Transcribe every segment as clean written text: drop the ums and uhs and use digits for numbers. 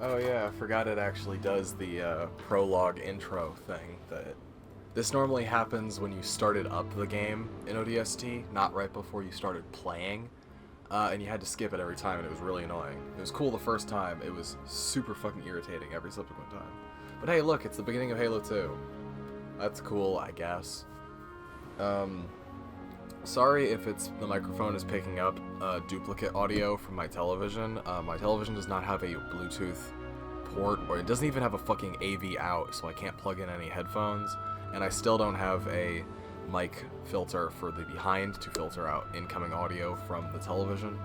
Oh yeah, I forgot it actually does the prologue intro thing. This normally happens when you started up the game in ODST, not right before you started playing, and you had to skip it every time, and it was really annoying. It was cool the first time, it was super fucking irritating every subsequent time. But hey, look, it's the beginning of Halo 2. That's cool, I guess. Sorry if the microphone is picking up duplicate audio from my television. My television does not have a Bluetooth port, or it doesn't even have a fucking AV out, so I can't plug in any headphones. And I still don't have a mic filter for the behind to filter out incoming audio from the television.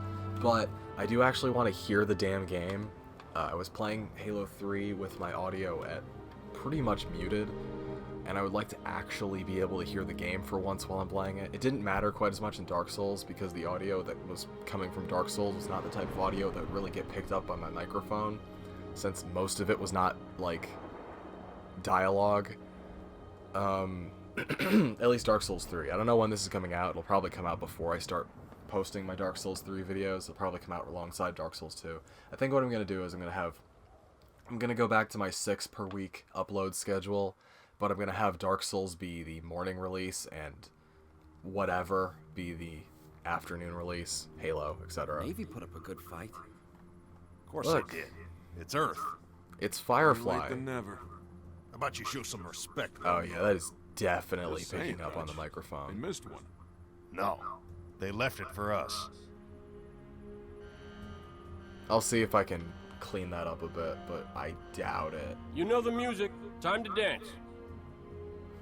But I do actually want to hear the damn game. I was playing Halo 3 with my audio at pretty much muted, and I would like to actually be able to hear the game for once while I'm playing it. It didn't matter quite as much in Dark Souls because the audio that was coming from Dark Souls was not the type of audio that would really get picked up by my microphone, since most of it was not, like, dialogue. At least Dark Souls 3. I don't know when this is coming out. It'll probably come out before I start posting my Dark Souls 3 videos. It'll probably come out alongside Dark Souls 2. I think what I'm going to do is I'm going to go back to my 6 per week upload schedule, but I'm going to have Dark Souls be the morning release and whatever be the afternoon release, Halo, etc. Navy put up a good fight. Of course Look. they did. It's Earth. It's Better Firefly. late than never. How about you show some respect? Oh yeah, that is definitely Just saying, picking up on the Dutch. They microphone. missed one. No. They left it for us. I'll see if I can clean that up a bit, but I doubt it. You know the music. Time to dance.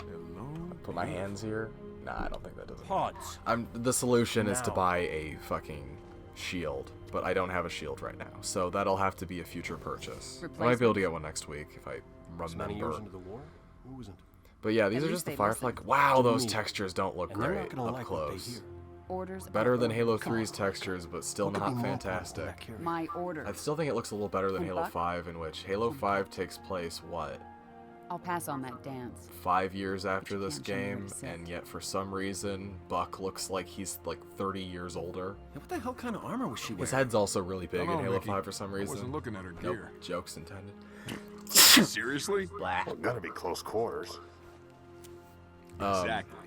Hello. Put my hands here? Nah, I don't think that does it. Pods. The solution is to Now. buy a fucking shield, but I don't have a shield right now, so that'll have to be a future purchase. I might be able to get one next week if I This many years remember. into the war? Who isn't? But yeah, these At are least just the they Firefly. listened. Wow, To those me. textures don't look And they're not great gonna up like what they close. hear. Orders. Better than are- Halo Come 3's on. textures, but still What could be not more important than fantastic. that curiosity? My order. I still think it looks a little better than Halo Buck? 5, in which Halo 5 takes place, what, I'll pass on that dance. 5 years after this can't show me where game, to sit. and yet for some reason, Buck looks like he's like 30 years older. Hey, what the hell kind of armor was she wearing? His head's also really big Hello, in Halo Mickey. 5 for some I reason. wasn't looking at her Nope, gear. jokes intended. Seriously? Blah. Well, gotta be close quarters. Exactly.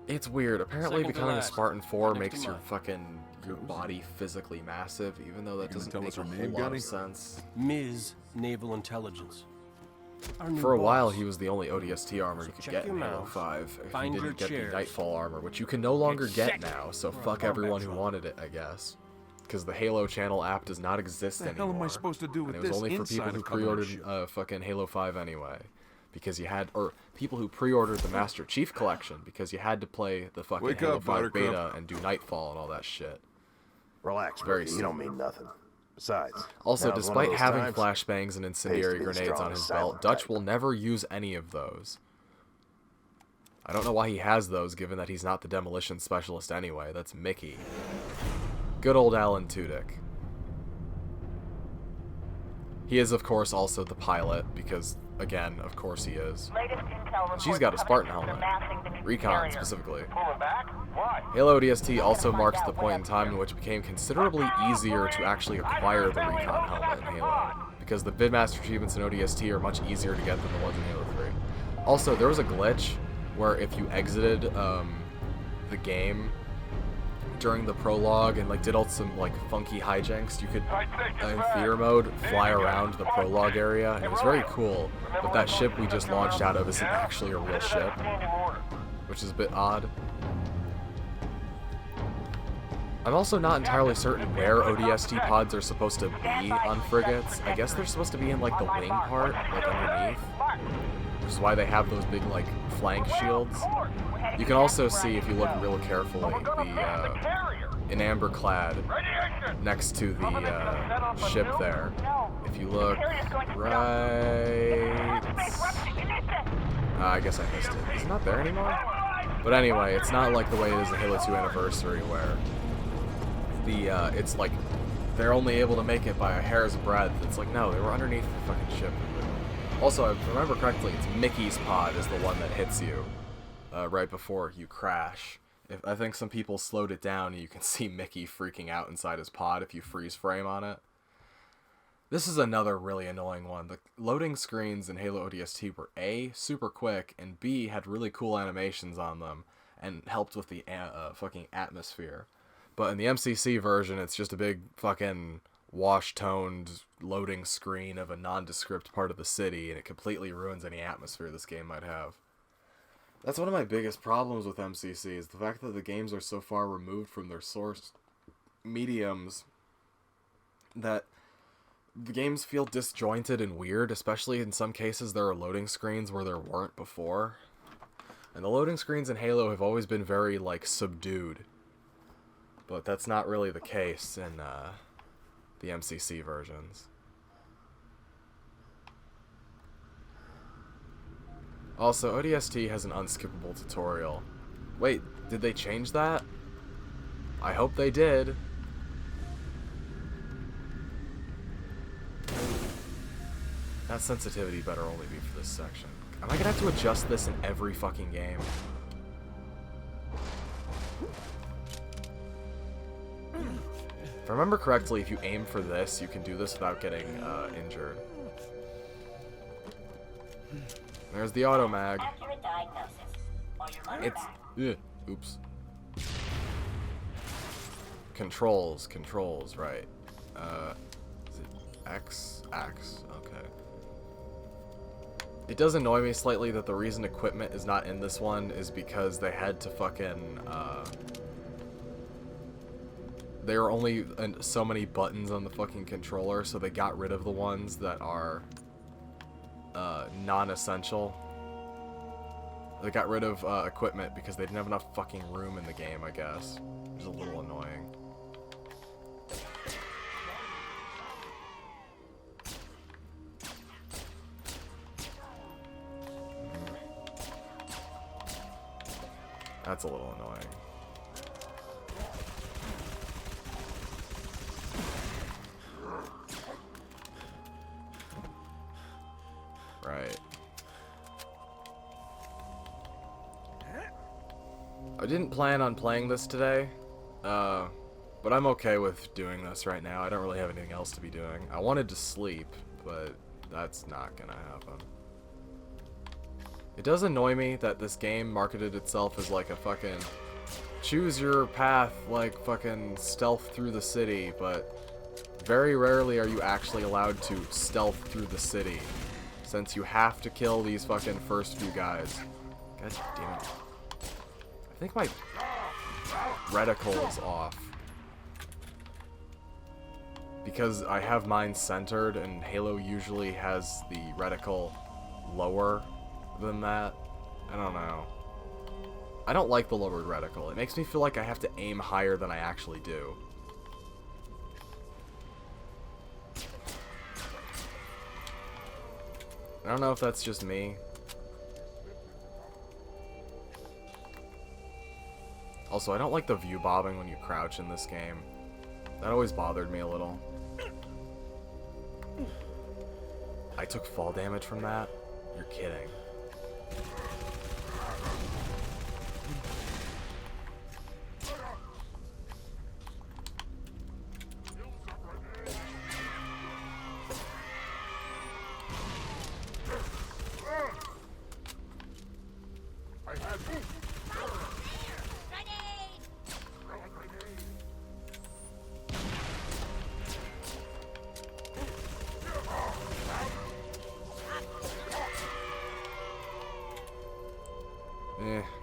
It's weird. Apparently Second to becoming a last. Spartan 4 Right next makes to your mine. fucking your body physically massive, even though that gonna doesn't tell make us a her whole name, lot Gunny? of sense. Ms. Naval Intelligence. Our new For a while, boss. he was the only ODST armor you could check get in your Halo mouse, 5 if you find your didn't get the chairs, Nightfall armor, which you can no longer get get set now, so for a fuck combat everyone who drop. wanted it, I guess. Because the Halo channel app does not exist What the anymore. hell am I supposed to do with and it was this only for people inside who of covenant pre-ordered shit? fucking Halo 5 anyway. Because you had, or people who pre-ordered the Master Chief Collection, because you had to play the fucking Wake Halo up, 5 beta Buttercup. and do Nightfall and all that shit. Relax, Very Ricky. You don't mean nothing. Besides, Also, now's one of despite those having times- flashbangs and incendiary pays to be the grenades on strong, his silent belt, Dutch type. will never use any of those. I don't know why he has those, given that he's not the demolition specialist anyway. That's Mickey. Good old Alan Tudyk. He is, of course, also the pilot, because, again, of course he is. She's got a Spartan helmet. Recon, specifically. Halo ODST also marks the point in time in which it became considerably easier to actually acquire the Recon helmet in Halo, because the Vidmaster achievements in ODST are much easier to get than the ones in Halo 3. Also, there was a glitch where if you exited the game during the prologue and like did all some like funky hijinks, you could in theater mode fly around the prologue area, and it was very cool. But that ship we just launched out of isn't actually a real ship, which is a bit odd. I'm also not entirely certain where ODST pods are supposed to be on frigates. I guess they're supposed to be in like the wing part, like underneath, which is why they have those big like flank shields. You can also see, if you look real carefully, the in amber clad next to the ship there. If you look right, I guess I missed it. Is it not there anymore? But anyway, it's not like the way it is in Halo 2 Anniversary, where it's like they're only able to make it by a hair's breadth. It's like, no, they were underneath the fucking ship. Also, if I remember correctly, it's Mickey's pod is the one that hits you right before you crash. I think some people slowed it down, and you can see Mickey freaking out inside his pod if you freeze frame on it. This is another really annoying one. The loading screens in Halo ODST were A, super quick, and B, had really cool animations on them, and helped with the fucking atmosphere. But in the MCC version, it's just a big fucking wash-toned loading screen of a nondescript part of the city, and it completely ruins any atmosphere this game might have. That's one of my biggest problems with MCC, is the fact that the games are so far removed from their source mediums that the games feel disjointed and weird, especially in some cases there are loading screens where there weren't before. And the loading screens in Halo have always been very, like, subdued. But that's not really the case in the MCC versions. Also, ODST has an unskippable tutorial. Wait, did they change that? I hope they did. That sensitivity better only be for this section. Am I gonna have to adjust this in every fucking game? If I remember correctly, if you aim for this, you can do this without getting injured. There's the auto mag. It's... oops. Controls, right. Is it X? X, okay. It does annoy me slightly that the reason equipment is not in this one is because they had to fucking, there are only so many buttons on the fucking controller, so they got rid of the ones that are, non-essential. They got rid of, equipment because they didn't have enough fucking room in the game, I guess. Which is a little annoying. That's a little annoying. Right. I didn't plan on playing this today, but I'm okay with doing this right now. I don't really have anything else to be doing. I wanted to sleep, but that's not gonna happen. It does annoy me that this game marketed itself as like a fucking choose your path, like fucking stealth through the city, but very rarely are you actually allowed to stealth through the city, since you have to kill these fucking first few guys. God damn it. I think my reticle is off. Because I have mine centered, and Halo usually has the reticle lower than that. I don't know. I don't like the lowered reticle. It makes me feel like I have to aim higher than I actually do. I don't know if that's just me. Also, I don't like the view bobbing when you crouch in this game. That always bothered me a little. I took fall damage from that? You're kidding.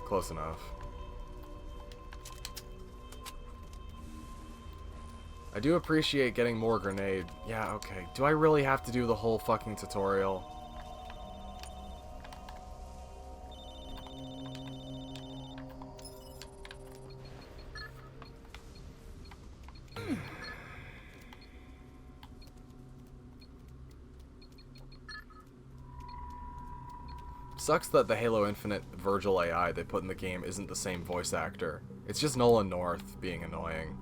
Close enough. I do appreciate getting more grenade. Yeah, okay. Do I really have to do the whole fucking tutorial? Sucks that the Halo Infinite Virgil AI they put in the game isn't the same voice actor. It's just Nolan North being annoying.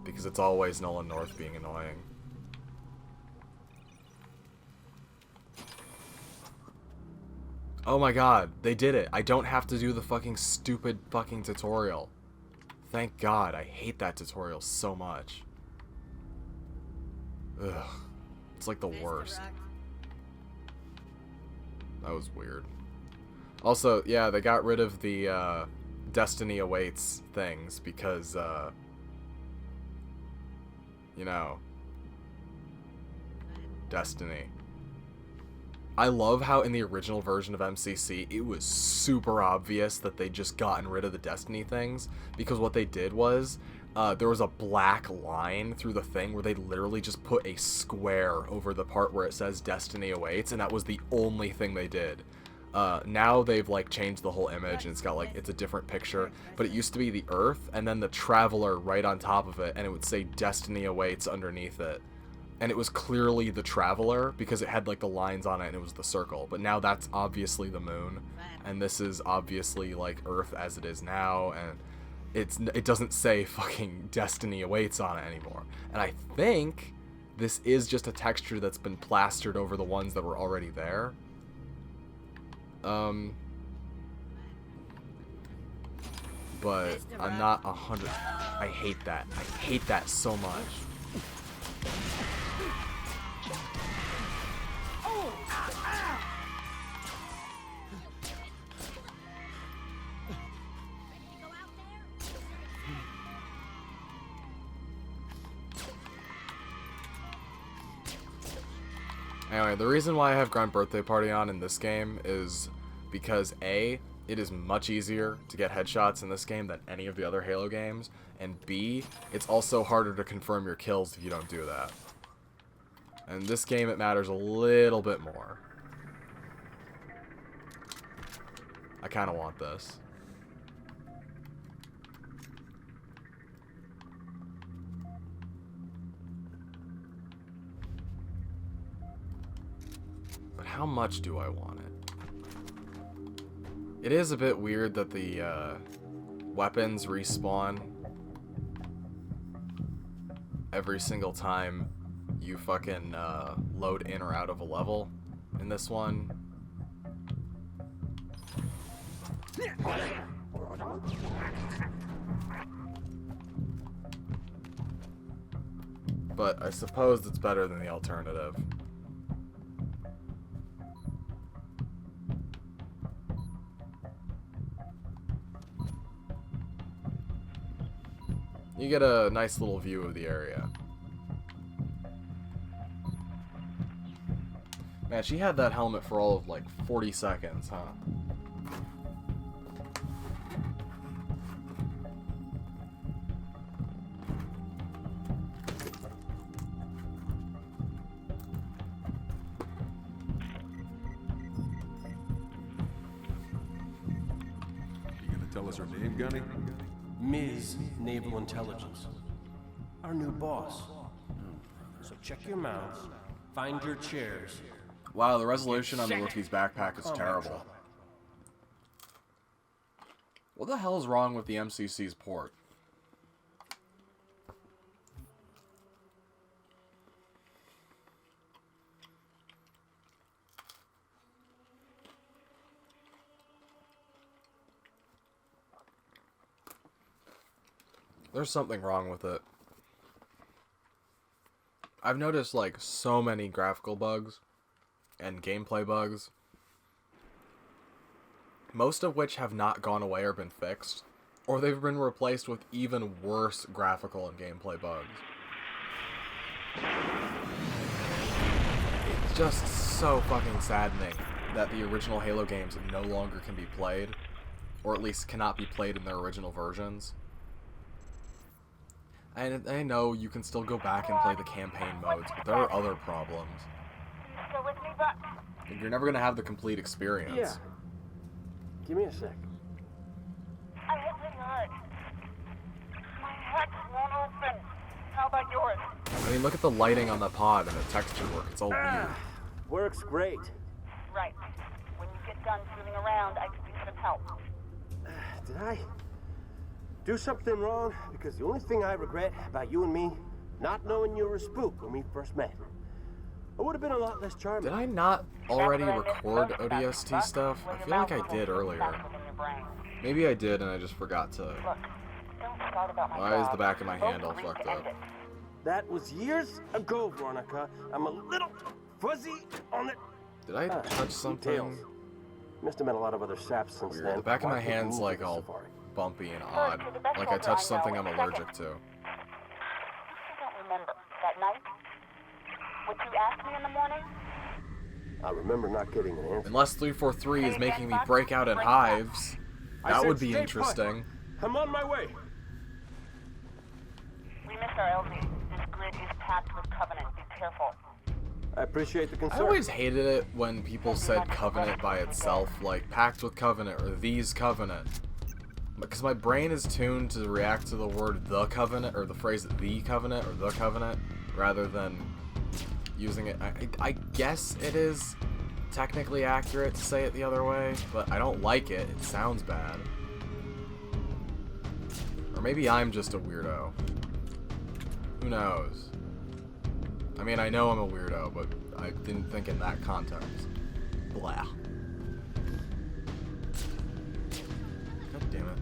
Because it's always Nolan North being annoying. Oh my god, they did it. I don't have to do the fucking stupid fucking tutorial. Thank god, I hate that tutorial so much. Ugh. It's like the worst. That was weird. Also, yeah, they got rid of the Destiny Awaits things because, you know, Destiny. I love how in the original version of MCC, it was super obvious that they'd just gotten rid of the Destiny things, because what they did was, there was a black line through the thing where they literally just put a square over the part where it says Destiny Awaits, and that was the only thing they did. Now they've like changed the whole image, and it's got like, it's a different picture, but it used to be the Earth, and then the Traveler right on top of it, and it would say Destiny Awaits underneath it. And it was clearly the Traveler because it had like the lines on it and it was the circle. But now that's obviously the moon, and this is obviously like Earth as it is now, and it doesn't say fucking Destiny Awaits on it anymore. And I think this is just a texture that's been plastered over the ones that were already there. But I'm not 100. I hate that. I hate that so much. Anyway, the reason why I have Grunt Birthday Party on in this game is because A, it is much easier to get headshots in this game than any of the other Halo games, and B, it's also harder to confirm your kills if you don't do that. And this game, it matters a little bit more. I kind of want this. But how much do I want it? It is a bit weird that the weapons respawn every single time you fucking load in or out of a level in this one. But I suppose it's better than the alternative. You get a nice little view of the area. Man, she had that helmet for all of like 40 seconds, huh? You gonna tell us her name, Gunny? Ms. Naval Intelligence. Our new boss. So check your mouths, find your chairs. Wow, the resolution on the rookie's backpack is terrible. What the hell is wrong with the MCC's port? There's something wrong with it. I've noticed like so many graphical bugs and gameplay bugs, most of which have not gone away or been fixed, or they've been replaced with even worse graphical and gameplay bugs. It's just so fucking saddening that the original Halo games no longer can be played, or at least cannot be played in their original versions. And I know you can still go back and play the campaign modes, but there are other problems. Still with me, Buck? You're never going to have the complete experience. Yeah. Give me a sec. I'm hitting hard. My head won't open. How about yours? I mean, look at the lighting on the pod and the texture work. It's all weird. Works great. Right. When you get done fooling around, I could use some help. Did I do something wrong? Because the only thing I regret about you and me, not knowing you were a spook when we first met. I would have been a lot less charming. Did I not already record ODST stuff? I feel like I did earlier. Maybe I did and I just forgot to. Look, don't start about my Why is job. the back of my hand all Both agree fucked to end up? it. That was years ago, Veronica. I'm a little fuzzy on it. Did I touch something? Details. Must have met a lot of other saps since Weird. then. The back of Why my couldn't hand's you like do the all safari? bumpy and odd. Like I touched something I'm allergic to. I don't remember that night. What you asked me in the morning? I remember not getting an answer. Unless 343 is making me break out in hives. I That said would be stay put. interesting. I'm on my way. We missed our LZ. This grid is packed with Covenant. Be careful. I appreciate the I concern. always hated it when people said Covenant by itself, like Pact with Covenant or These Covenant. Because my brain is tuned to react to the word The Covenant, or the phrase The Covenant, or The Covenant, rather than using it. I guess it is technically accurate to say it the other way, but I don't like it. It sounds bad. Or maybe I'm just a weirdo. Who knows? I mean, I know I'm a weirdo, but I didn't think in that context. Blah. God damn it.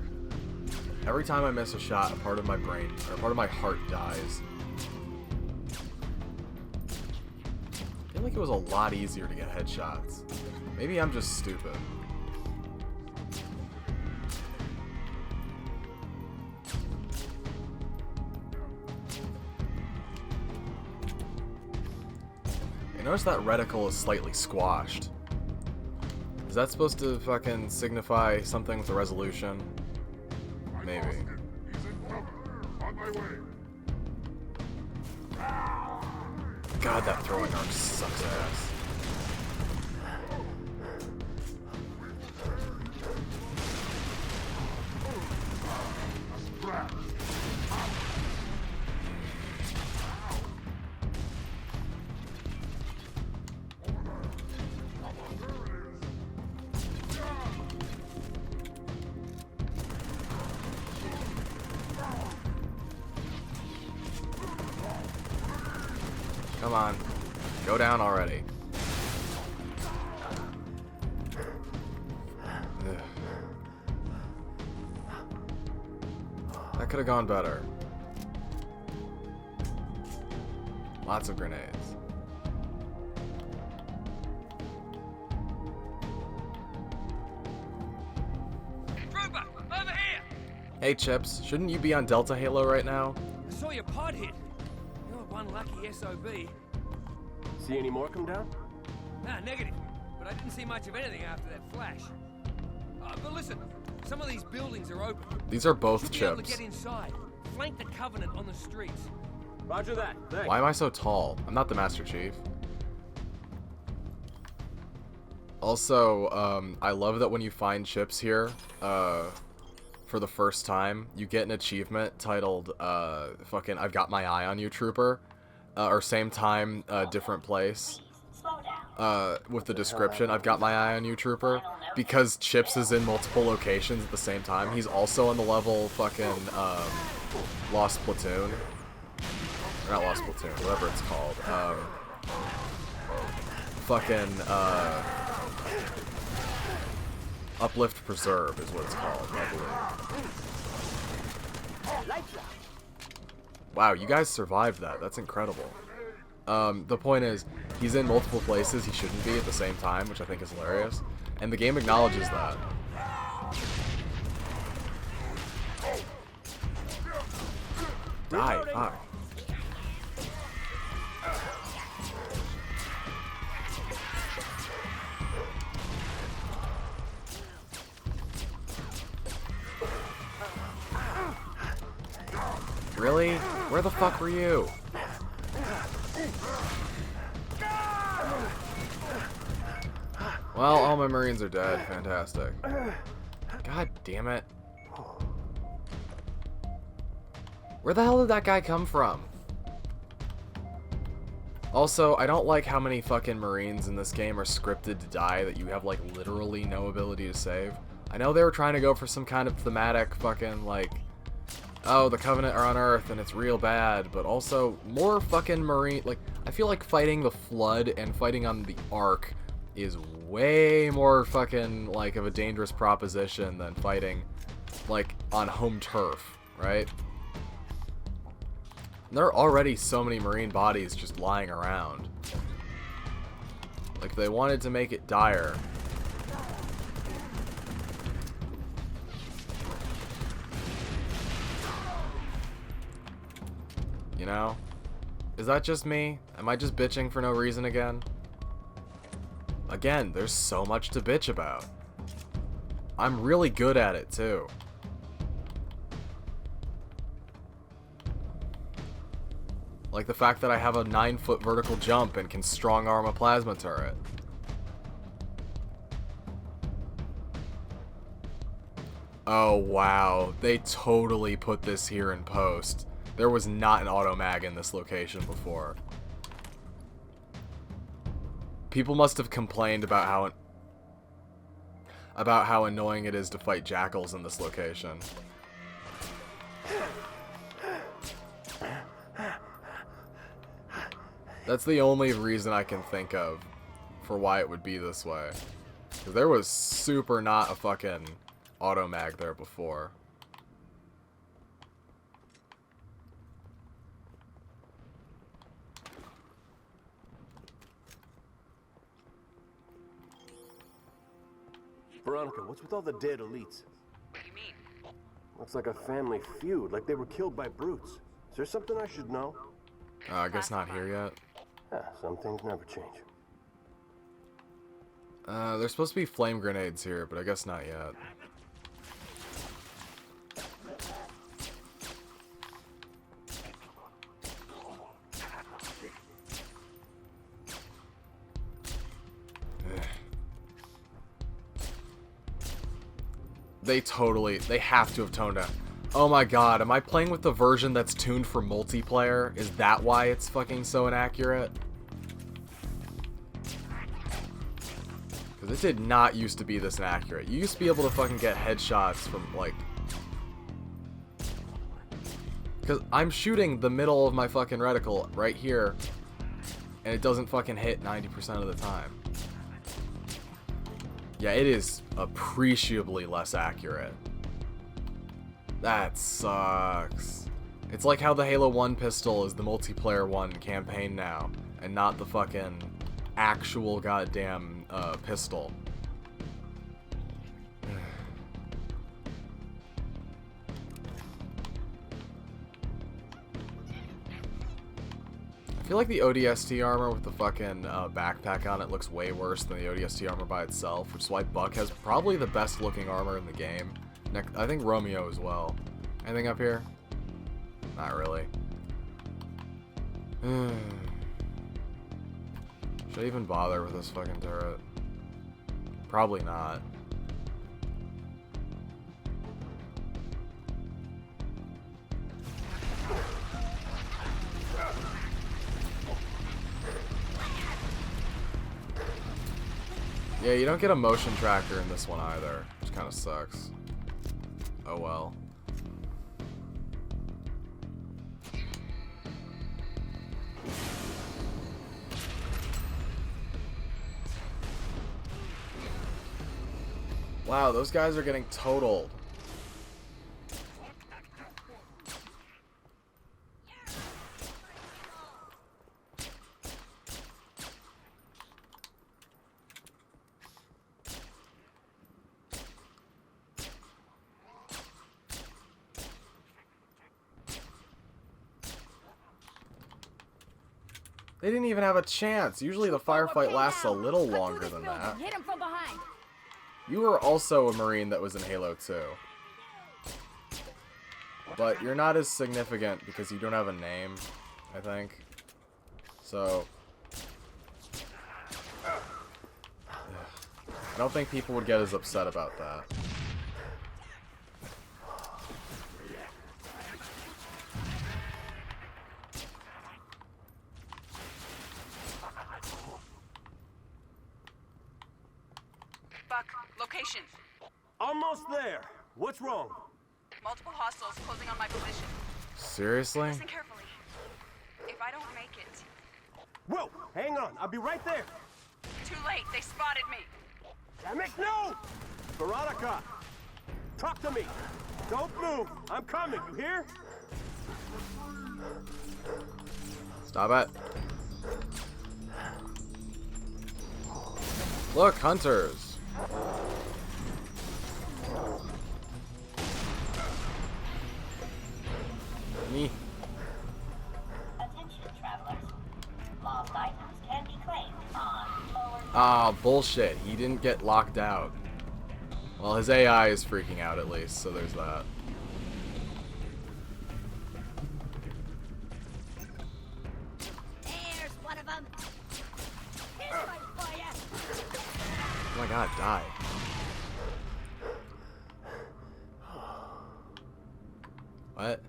Every time I miss a shot, a part of my brain, or a part of my heart dies. I feel like it was a lot easier to get headshots. Maybe I'm just stupid. I noticed that reticle is slightly squashed. Is that supposed to fucking signify something with the resolution? Maybe. God, that throwing arm sucks ass. Come on. Go down already. Ugh. That could have gone better. Lots of grenades. Trooper, over here! Hey Chips, shouldn't you be on Delta Halo right now? I saw your pod hit. You're one lucky SOB. See any more come down? Nah, negative. But I didn't see much of anything after that flash. But listen, some of these buildings are open. These are both Should be able to Chips. get inside. Flank the Covenant on the streets. Roger that. Thanks. Why am I so tall? I'm not the Master Chief. Also, I love that when you find Chips here, for the first time, you get an achievement titled, fucking, I've got my eye on you, Trooper. Or same time, different place. With the description, I've got my eye on you, Trooper. Because Chips is in multiple locations at the same time. He's also on the level fucking, Lost Platoon. Or not Lost Platoon, whatever it's called. Fucking, Uplift Preserve is what it's called, I believe. Wow, you guys survived that. That's incredible. The point is, he's in multiple places he shouldn't be at the same time, which I think is hilarious. And the game acknowledges that. Die, fuck. Really? Where the fuck were you? Well, all my Marines are dead. Fantastic. God damn it. Where the hell did that guy come from? Also, I don't like how many fucking Marines in this game are scripted to die that you have, like, literally no ability to save. I know they were trying to go for some kind of thematic fucking, like, oh, the Covenant are on Earth and it's real bad, but also more fucking Marine, like, I feel like fighting the Flood and fighting on the Ark is way more fucking, like, of a dangerous proposition than fighting, like, on home turf, right? There are already so many Marine bodies just lying around. Like, they wanted to make it dire. You know? Is that just me? Am I just bitching for no reason again? Again, there's so much to bitch about. I'm really good at it, too. Like the fact that I have a 9-foot vertical jump and can strong arm a plasma turret. Oh wow, they totally put this here in post. There was not an auto mag in this location before. People must have complained about how annoying it is to fight jackals in this location. That's the only reason I can think of for why it would be this way. 'Cause there was super not a fucking auto mag there before. Veronica, what's with all the dead elites? What do you mean? Looks like a family feud, like they were killed by brutes. Is there something I should know? I guess not here yet. Some things never change. There's supposed to be flame grenades here, but I guess not yet. They have to have toned down. Oh my god, am I playing with the version that's tuned for multiplayer? Is that why it's fucking so inaccurate? Because it did not used to be this inaccurate. You used to be able to fucking get headshots from, like... Because I'm shooting the middle of my fucking reticle right here, and it doesn't fucking hit 90% of the time. Yeah, it is appreciably less accurate. That sucks. It's like how the Halo 1 pistol is the multiplayer one campaign now, and not the fucking actual goddamn pistol. I feel like the ODST armor with the fucking backpack on it looks way worse than the ODST armor by itself, which is why Buck has probably the best looking armor in the game. I think Romeo as well. Anything up here? Not really. Should I even bother with this fucking turret? Probably not. Yeah, you don't get a motion tracker in this one either, which kind of sucks. Oh well. Wow, those guys are getting totaled. They didn't even have a chance. Usually the firefight lasts a little longer than that. Hit him from behind. You were also a Marine that was in Halo 2. But you're not as significant because you don't have a name, I think. So... I don't think people would get as upset about that. Buck, location. Almost there. What's wrong? Multiple hostiles closing on my position. Seriously? Listen carefully. If I don't make it... Whoa! Hang on. I'll be right there. Too late. They spotted me. Damn it, no! Veronica! Talk to me! Don't move! I'm coming, you hear? Stop it. Look, hunters. Me. Attention travelers. Lost items can be claimed on lower. Ah, bullshit. He didn't get locked out. Well, his AI is freaking out at least, so there's that. There's one of them. Here's one for you. Oh my god, die. What?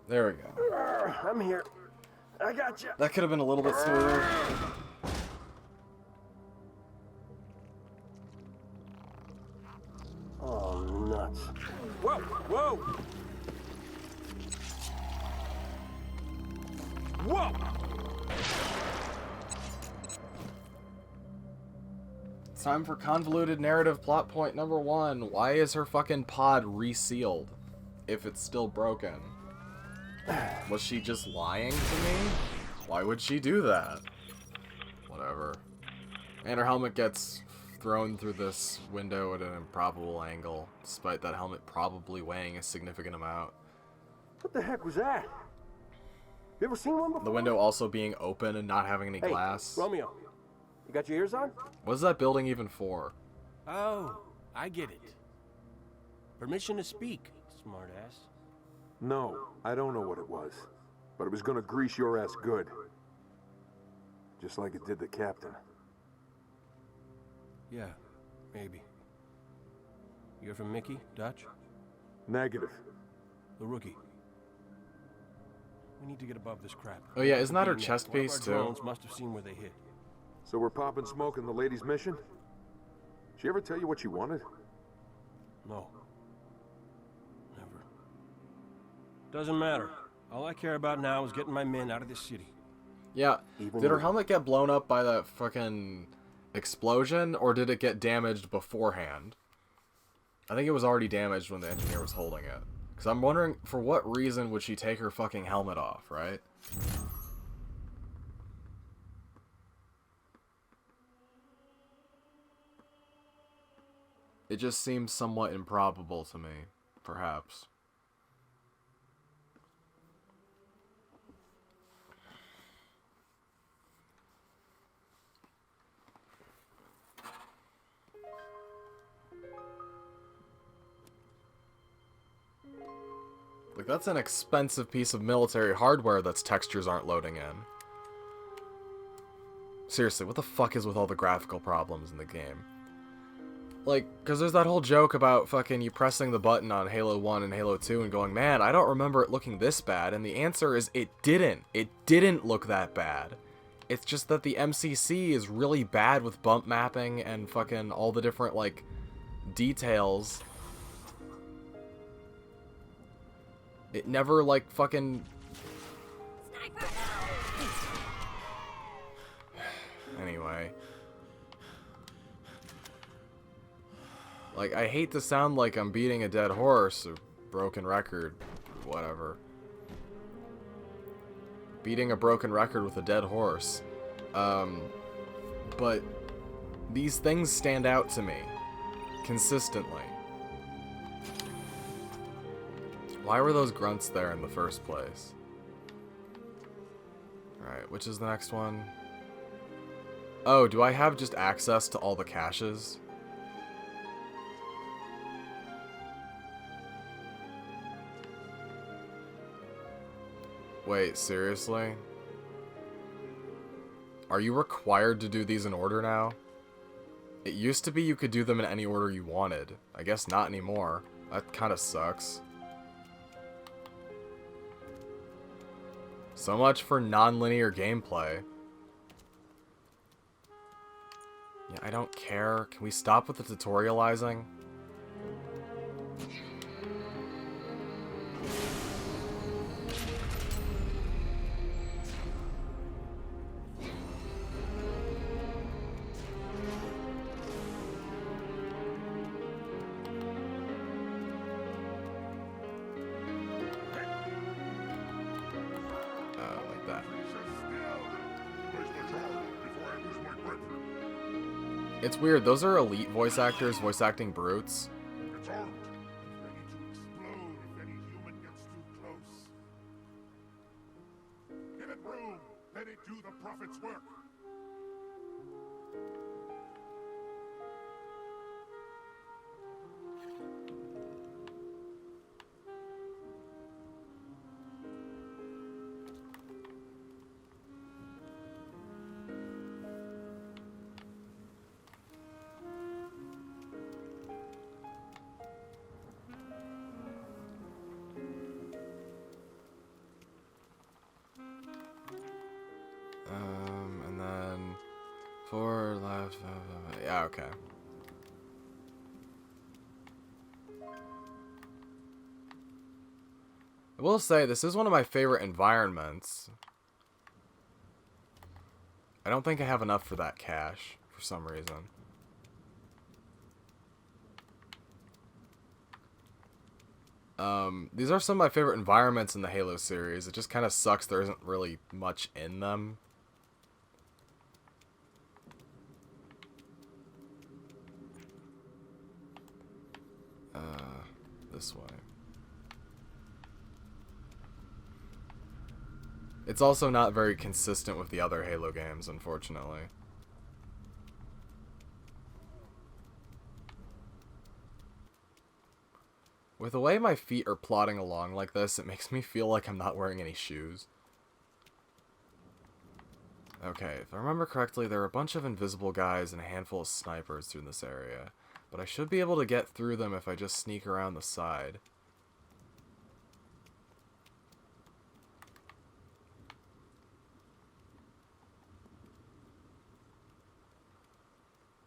There we go. I'm here. I got you. That could have been a little bit smoother. Oh, nuts. Whoa, whoa! Whoa! It's time for convoluted narrative plot point number 1. Why is her fucking pod resealed if it's still broken? Was she just lying to me? Why would she do that? Whatever. And her helmet gets thrown through this window at an improbable angle, despite that helmet probably weighing a significant amount. What the heck was that? You ever seen one before? The window also being open and not having any Hey, glass. Romeo, you got your ears on? What's that building even for? Oh, I get it. Permission to speak, smartass. No, I don't know what it was. But it was gonna grease your ass good. Just like it did the captain. Yeah, maybe. You're from Mickey, Dutch? Negative. The rookie. We need to get above this crap. Oh yeah, isn't that her Being chest one of piece our too? drones must have seen where they hit. So we're popping smoke in the lady's mission? She ever tell you what she wanted? No. Never. Doesn't matter. All I care about now is getting my men out of this city. Yeah. Even Did her with- helmet get blown up by that fucking explosion, or did it get damaged beforehand? I think it was already damaged when the engineer was holding it. Because I'm wondering, for what reason would she take her fucking helmet off, right? It just seems somewhat improbable to me, perhaps. Like, that's an expensive piece of military hardware that's textures aren't loading in. Seriously, what the fuck is with all the graphical problems in the game? Like, because there's that whole joke about fucking you pressing the button on Halo 1 and Halo 2 and going, man, I don't remember it looking this bad. And the answer is it didn't. It didn't look that bad. It's just that the MCC is really bad with bump mapping and fucking all the different, like, details. It never, like, fucking... Anyway. Like, I hate to sound like I'm beating a dead horse, or broken record, whatever. Beating a broken record with a dead horse. But these things stand out to me. Consistently. Why were those grunts there in the first place? Alright, which is the next one? Oh, do I have just access to all the caches? Wait, seriously? Are you required to do these in order now? It used to be you could do them in any order you wanted. I guess not anymore. That kind of sucks. So much for non-linear gameplay. Yeah, I don't care. Can we stop with the tutorializing? It's weird. Those are elite voice actors voice acting brutes. It's armed and ready to explode if any human gets too close. Give it room. Let it do the prophet's work. And then 4 left. Yeah, okay. I will say this is one of my favorite environments. I don't think I have enough for that cache for some reason. These are some of my favorite environments in the Halo series. It just kind of sucks there isn't really much in them. This way. It's also not very consistent with the other Halo games, unfortunately. With the way my feet are plodding along like this, it makes me feel like I'm not wearing any shoes. Okay, if I remember correctly, there are a bunch of invisible guys and a handful of snipers through this area. But I should be able to get through them if I just sneak around the side.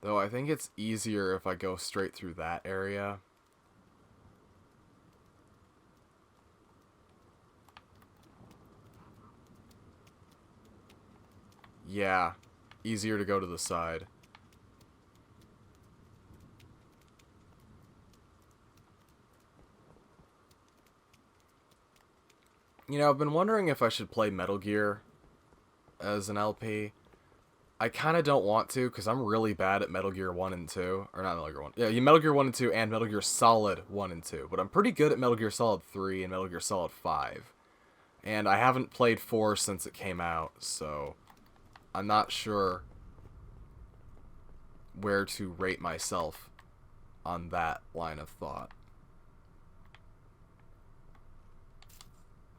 Though I think it's easier if I go straight through that area. Yeah, easier to go to the side. You know, I've been wondering if I should play Metal Gear as an LP. I kind of don't want to, because I'm really bad at Metal Gear 1 and 2. Or not Metal Gear 1. Yeah, Metal Gear 1 and 2 and Metal Gear Solid 1 and 2. But I'm pretty good at Metal Gear Solid 3 and Metal Gear Solid 5. And I haven't played 4 since it came out, so I'm not sure where to rate myself on that line of thought.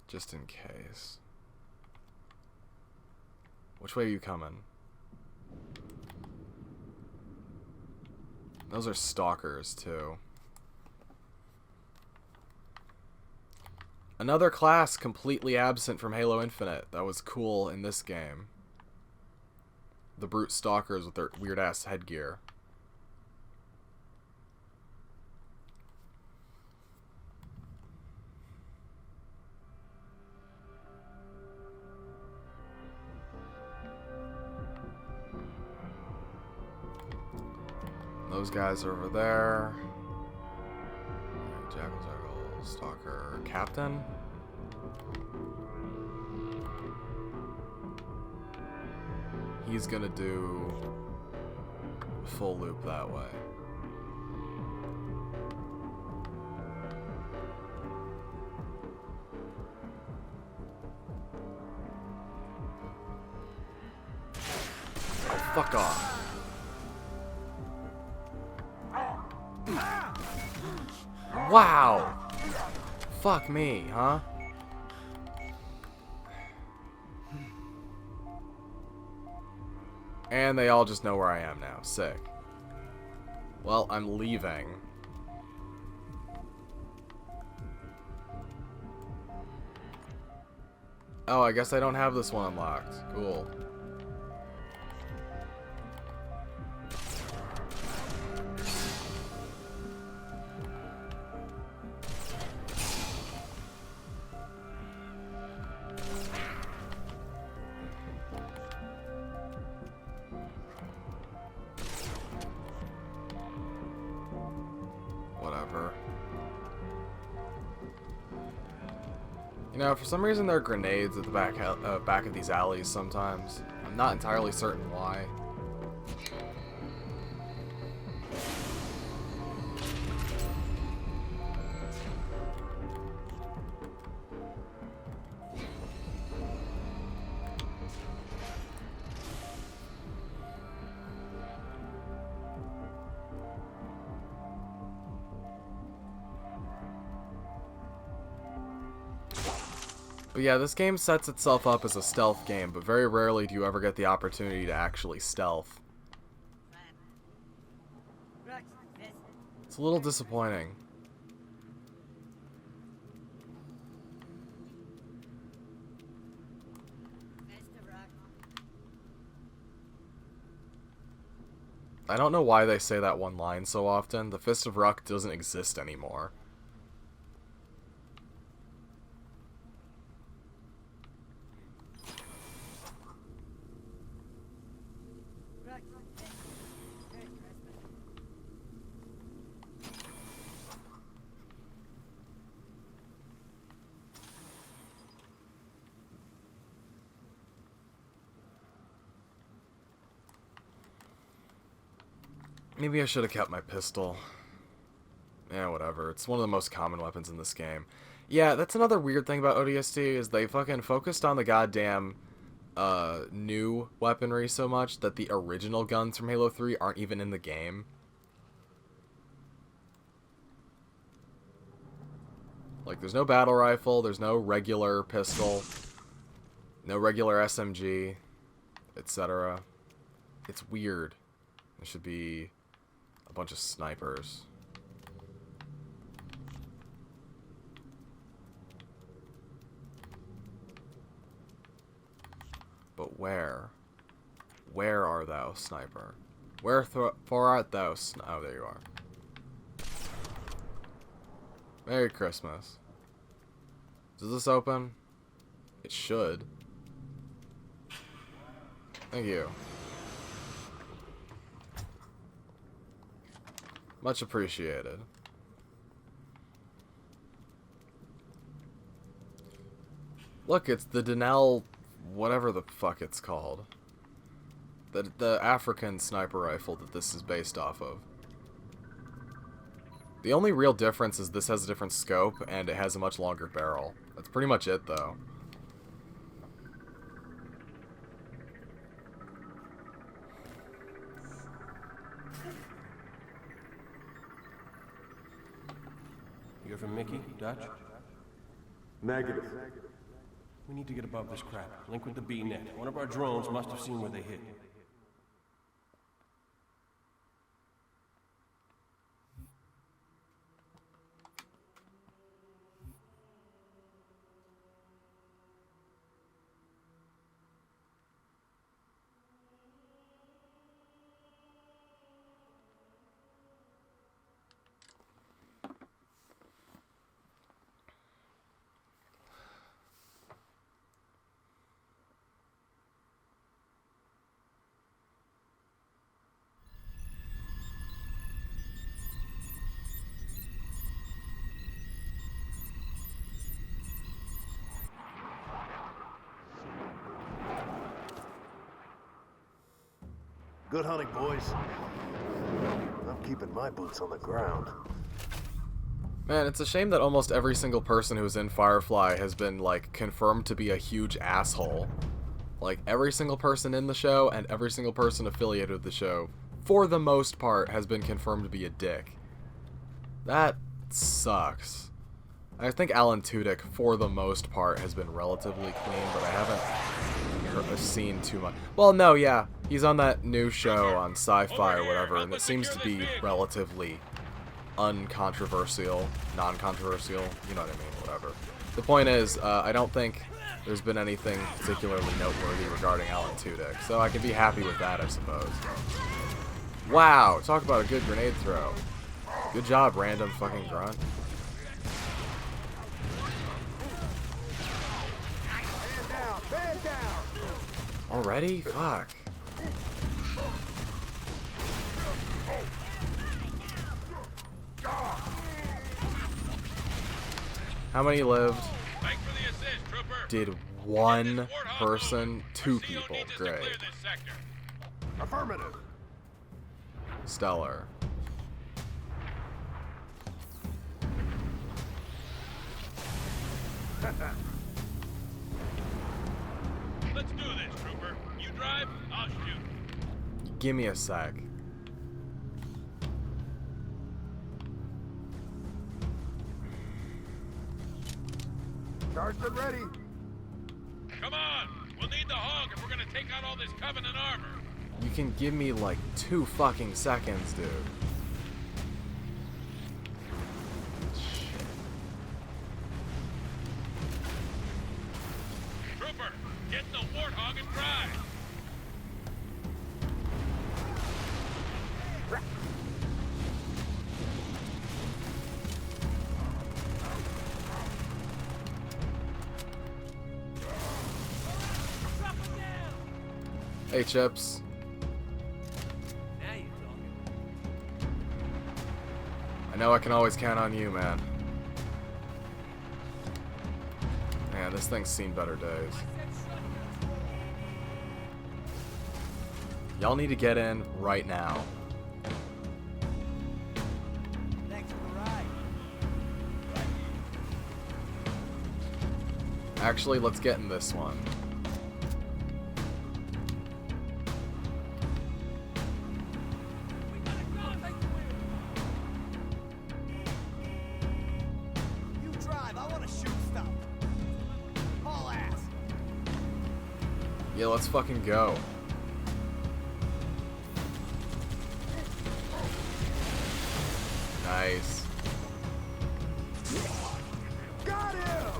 Just in case. Which way are you coming? Those are stalkers, too. Another class completely absent from Halo Infinite. That was cool in this game. The brute stalkers with their weird-ass headgear. Those guys are over there. Jackal, Stalker, Captain. He's gonna do a full loop that way. Oh, fuck off. Wow! Fuck me, huh? And they all just know where I am now. Sick. Well, I'm leaving. Oh, I guess I don't have this one unlocked. Cool. You know, for some reason there are grenades at the back of these alleys sometimes. I'm not entirely certain why. But yeah, this game sets itself up as a stealth game, but very rarely do you ever get the opportunity to actually stealth. It's a little disappointing. I don't know why they say that one line so often. The Fist of Ruck doesn't exist anymore. Maybe I should have kept my pistol. Yeah, whatever. It's one of the most common weapons in this game. Yeah, that's another weird thing about ODST, is they fucking focused on the goddamn new weaponry so much that the original guns from Halo 3 aren't even in the game. Like, there's no battle rifle, there's no regular pistol, no regular SMG, etc. It's weird. There should be a bunch of snipers. But where? Where are thou, sniper? Wherefore art thou, oh, there you are. Merry Christmas. Does this open? It should. Thank you. Much appreciated. Look, it's the Denel, whatever the fuck it's called. The African sniper rifle that this is based off of. The only real difference is this has a different scope and it has a much longer barrel. That's pretty much it, though. You're from Mickey, Dutch? Negative. We need to get above this crap. Link with the B-net. One of our drones must have seen where they hit. Good hunting, boys. I'm keeping my boots on the ground. Man, it's a shame that almost every single person who's in Firefly has been, like, confirmed to be a huge asshole. Like, every single person in the show and every single person affiliated with the show, for the most part, has been confirmed to be a dick. That sucks. I think Alan Tudyk, for the most part, has been relatively clean, but I haven't seen too much. Well, no, yeah. He's on that new show on Sci-Fi or whatever, and it seems to be relatively uncontroversial, non-controversial, you know what I mean, whatever. The point is, I don't think there's been anything particularly noteworthy regarding Alan Tudyk, so I can be happy with that, I suppose. Wow, talk about a good grenade throw. Good job, random fucking grunt. Already? Fuck. How many lived? Did one person? Two people. Great. Affirmative. Stellar. Let's do this, Trooper. You drive, I'll shoot. Give me a sec. Charged and ready. Come on! We'll need the hog if we're gonna take out all this Covenant armor. You can give me like 2 fucking seconds, dude. Trooper, get the warthog and drive! Hey, Chips. Now you're talking. I know I can always count on you, man. Man, this thing's seen better days. Y'all need to get in right now. Thanks for the ride. Actually, let's get in this one. You drive. I want to shoot stuff. Haul ass. Yeah, let's fucking go. Nice. Got him!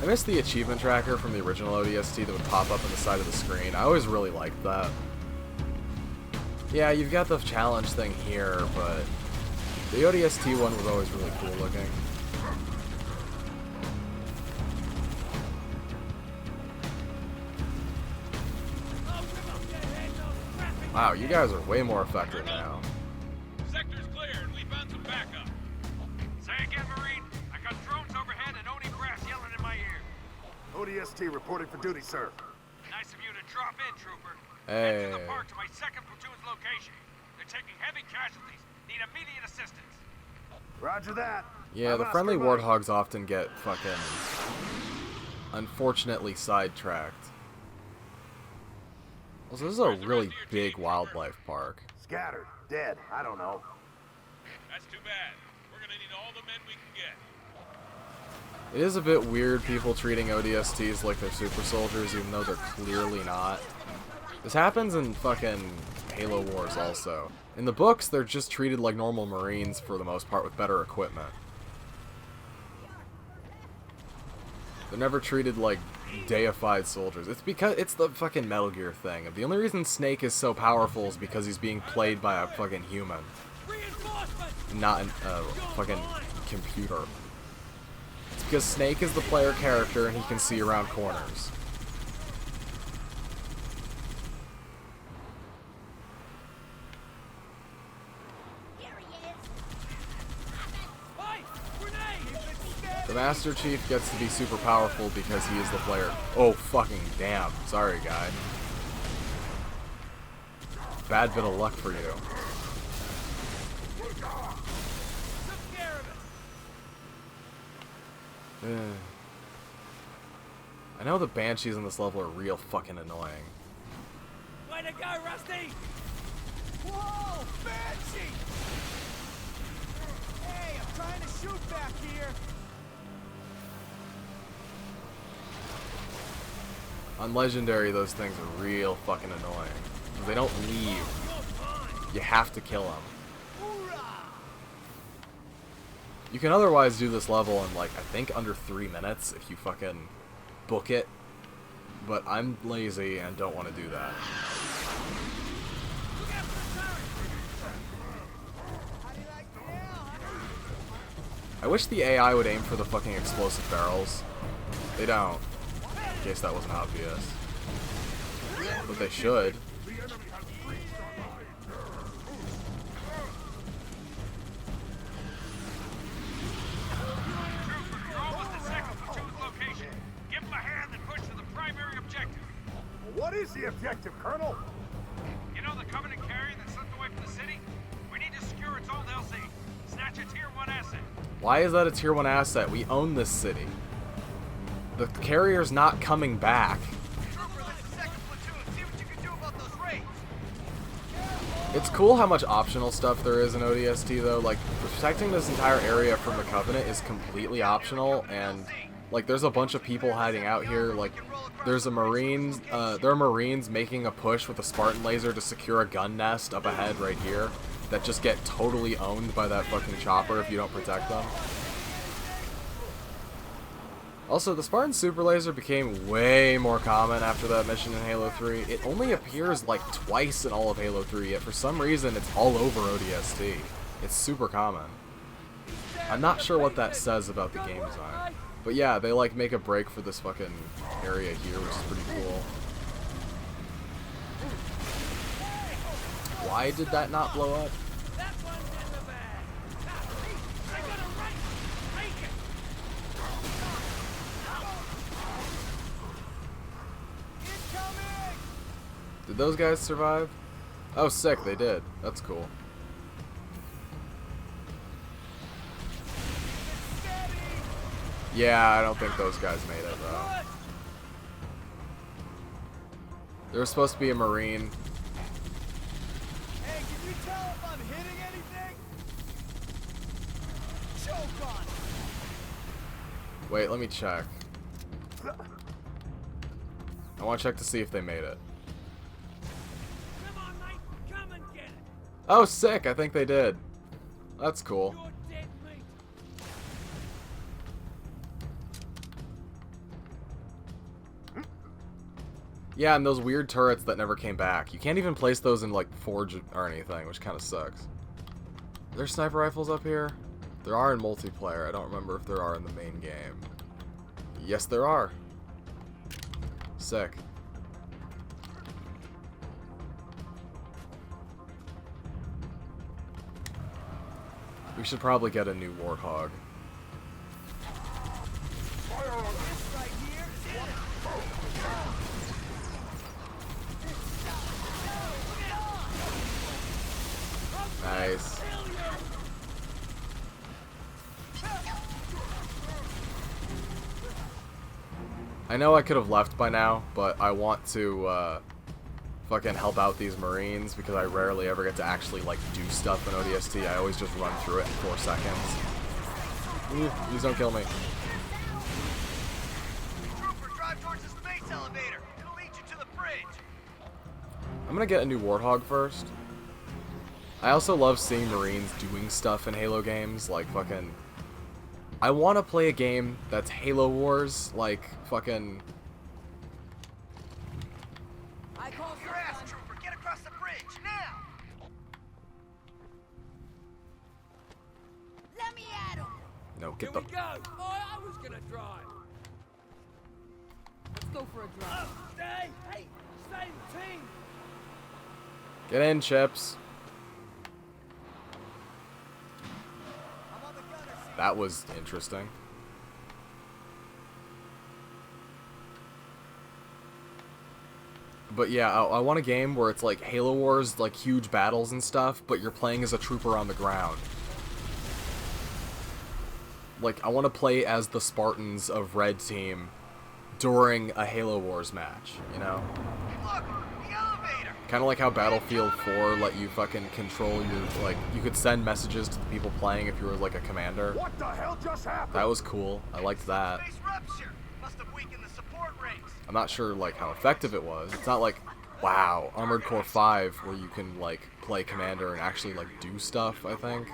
I miss the achievement tracker from the original ODST that would pop up on the side of the screen. I always really liked that. Yeah, you've got the challenge thing here, but the ODST one was always really cool looking. Wow, you guys are way more effective now. Sector's clear and we found some backup. Say again, Marine. I got drones overhead and Oni brass yelling in my ear. ODST reporting for duty, sir. Nice of you to drop in, Trooper. Hey. Head to the park to my 2nd platoon's location. They're taking heavy casualties. Need immediate assistance. Roger that. Yeah, I'm the friendly Oscar Mike. warthogs often get fucking unfortunately sidetracked. Also, this is a really big wildlife park. Scattered. Dead. I don't know. That's too bad. We're gonna need all the men we can get. It is a bit weird people treating ODSTs like they're super soldiers, even though they're clearly not. This happens in fucking Halo Wars also. In the books, they're just treated like normal Marines for the most part with better equipment. They're never treated like deified soldiers. It's because it's the fucking Metal Gear thing. The only reason Snake is so powerful is because he's being played by a fucking human, not a fucking computer. It's because Snake is the player character and he can see around corners. The Master Chief gets to be super powerful because he is the player. Oh, fucking damn. Sorry, guy. Bad bit of luck for you. I know the Banshees in this level are real fucking annoying. Way to go, Rusty! Whoa, Banshee! Hey, I'm trying to shoot back here. On Legendary, those things are real fucking annoying. They don't leave. You have to kill them. You can otherwise do this level in, like, I think under 3 minutes if you fucking book it. But I'm lazy and don't want to do that. I wish the AI would aim for the fucking explosive barrels. They don't. In case that wasn't obvious. But they should. What is the objective, Colonel? You know the Covenant carrier that slipped away from the city? We need to secure its old LC. Snatch a Tier 1 asset. Why is that a Tier 1 asset? We own this city. The carrier's not coming back. Trooper, there's a 2nd platoon. See what you can do about those raids. It's cool how much optional stuff there is in ODST, though. Like, protecting this entire area from the Covenant is completely optional, and Like, there's a bunch of people hiding out here. Like, there's a Marine, there are Marines making a push with a Spartan laser to secure a gun nest up ahead right here that just get totally owned by that fucking chopper if you don't protect them. Also, the Spartan super laser became way more common after that mission in Halo 3. It only appears like twice in all of Halo 3, yet for some reason it's all over ODST. It's super common. I'm not sure what that says about the game design. But yeah, they like make a break for this fucking area here, which is pretty cool. Why did that not blow up? Did those guys survive? Oh, sick, they did. That's cool. Yeah, I don't think those guys made it, though. There was supposed to be a Marine. Hey, can you tell if I'm hitting anything? Choke on it. Wait, let me check. I want to check to see if they made it. Come on, mate. Come and get it. Oh, sick. I think they did. That's cool. You're dead meat. Yeah, and those weird turrets that never came back. You can't even place those in, like, Forge or anything, which kind of sucks. There's sniper rifles up here? There are in multiplayer. I don't remember if there are in the main game. Yes, there are. Sick. We should probably get a new Warthog. Nice. I know I could have left by now, but I want to fucking help out these Marines because I rarely ever get to actually like do stuff in ODST. I always just run through it in 4 seconds. Ooh, please don't kill me. Trooper, drive towards the space elevator. It'll lead you to the bridge. I'm gonna get a new Warthog first. I also love seeing Marines doing stuff in Halo games, like fucking... I want to play a game that's Halo Wars, like fucking... I call your ass, trooper. Get across the bridge now. Let me at him. No, get Here the... we go. Oh, I was gonna drive. Let's go for a drive. Oh, stay. Hey, same team. Get in, Chips. That was interesting. But yeah, I want a game where it's like Halo Wars, like huge battles and stuff, but you're playing as a trooper on the ground. Like, I want to play as the Spartans of Red Team during a Halo Wars match, you know? Look, the elevator. Kind of like how Battlefield 4 let you fucking control your, like, you could send messages to the people playing if you were, like, a commander. What the hell just happened? That was cool. I liked that. Space rupture. Must have weakened the support rings. I'm not sure, like, how effective it was. It's not like, wow, Armored Core 5, where you can, like, play commander and actually, like, do stuff, I think.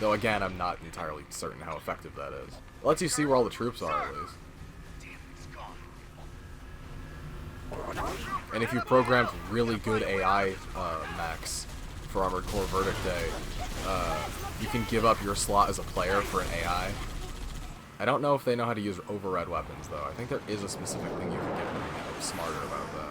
Though, again, I'm not entirely certain how effective that is. It lets you see where all the troops are, at least. And if you programmed really good AI mechs for Armored Core Verdict Day, you can give up your slot as a player for an AI. I don't know if they know how to use override weapons, though. I think there is a specific thing you can get to be smarter about that.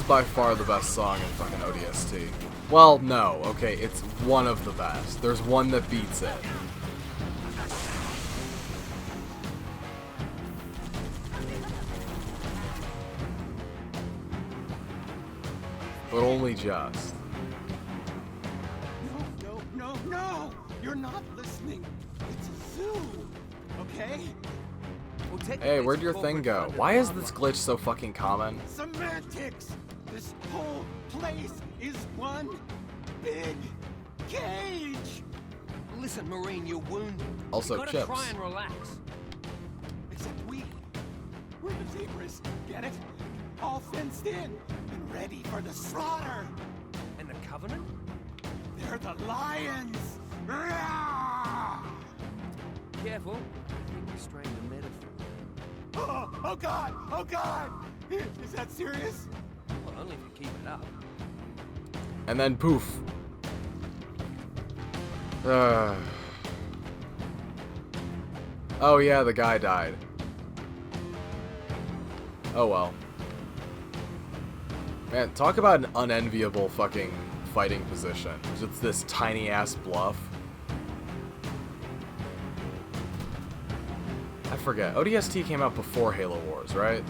by far the best song in fucking ODST. Well, no, okay, it's one of the best. There's one that beats it. But only just. No! You're not listening. It's a zoo, okay? Hey, where'd your thing go? Why is this glitch so fucking common? Semantics! This whole place is one big cage! Listen, Marine, you're wounded. Also, you gotta chips. try and relax. Except we're the zebras, get it? All fenced in and ready for the slaughter. And the Covenant? They're the lions! Rah! Careful. I think you strained the metaphor. Oh God! Oh God! Is that serious? Well, only if you keep it up. And then poof. Oh yeah, the guy died. Oh well. Man, talk about an unenviable fucking fighting position. It's this tiny ass bluff. I forget. ODST came out before Halo Wars, right?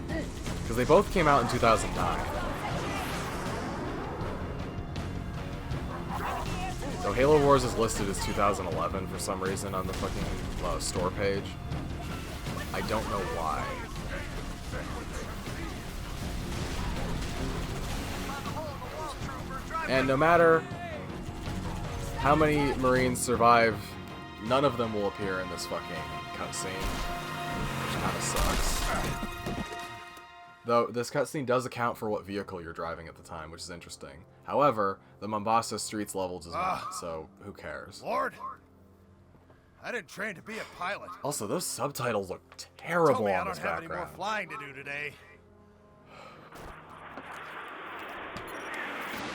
Because they both came out in 2009. So Halo Wars is listed as 2011 for some reason on the fucking store page. I don't know why. And no matter how many Marines survive, none of them will appear in this fucking cutscene, which kind of sucks. Though this cutscene does account for what vehicle you're driving at the time, which is interesting. However, the Mombasa Streets level does not, so who cares? Lord, I didn't train to be a pilot. Also, those subtitles look terrible Told me I on don't this have any more background. flying to do today.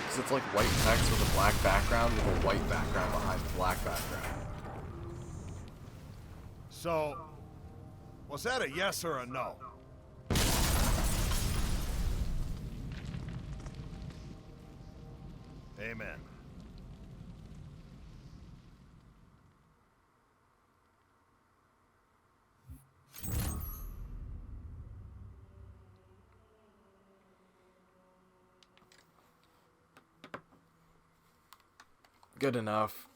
Because it's like white text with a black background with a white background behind the black background. So, was that a yes or a no? Amen. Good enough.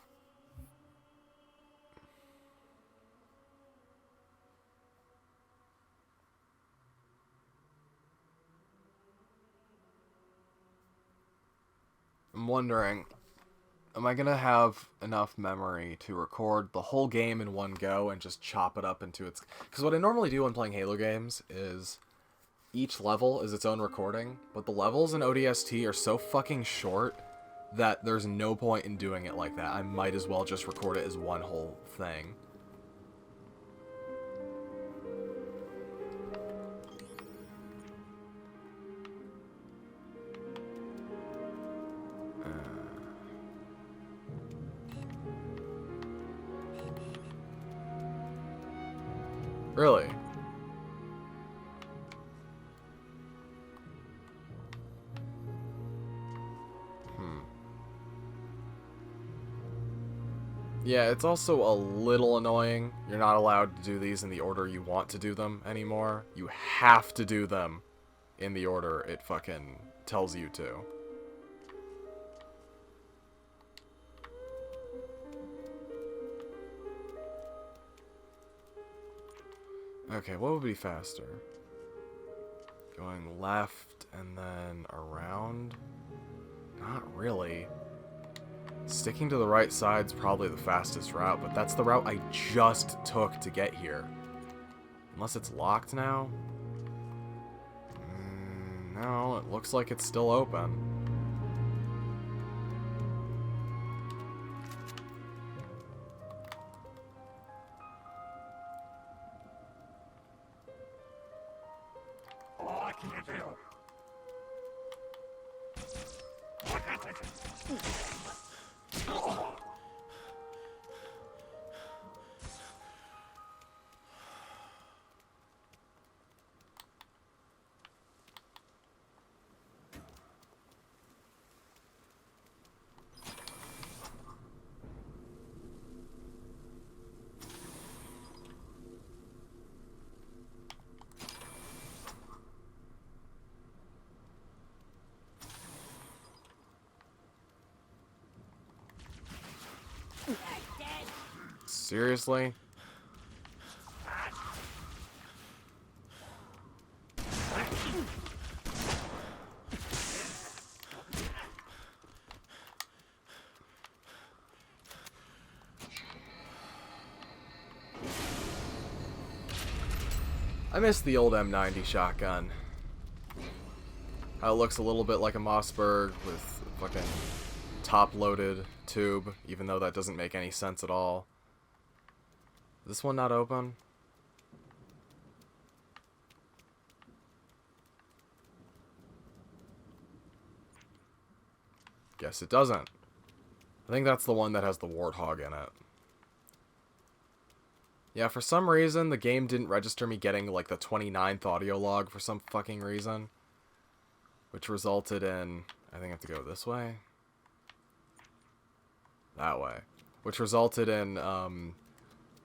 I'm wondering, am I gonna have enough memory to record the whole game in one go and just chop it up into its... Because what I normally do when playing Halo games is each level is its own recording, but the levels in ODST are so fucking short that there's no point in doing it like that. I might as well just record it as one whole thing. Really? Yeah, it's also a little annoying. You're not allowed to do these in the order you want to do them anymore. You have to do them in the order it fucking tells you to. Okay, what would be faster? Going left and then around? Not really. Sticking to the right side's probably the fastest route, but that's the route I just took to get here. Unless it's locked now? No, it looks like it's still open. Seriously? I miss the old M90 shotgun. How it looks a little bit like a Mossberg with fucking top-loaded tube, even though that doesn't make any sense at all. Is this one not open? Guess it doesn't. I think that's the one that has the warthog in it. Yeah, for some reason, the game didn't register me getting, like, the 29th audio log for some fucking reason. Which resulted in... I think I have to go this way? That way. Which resulted in,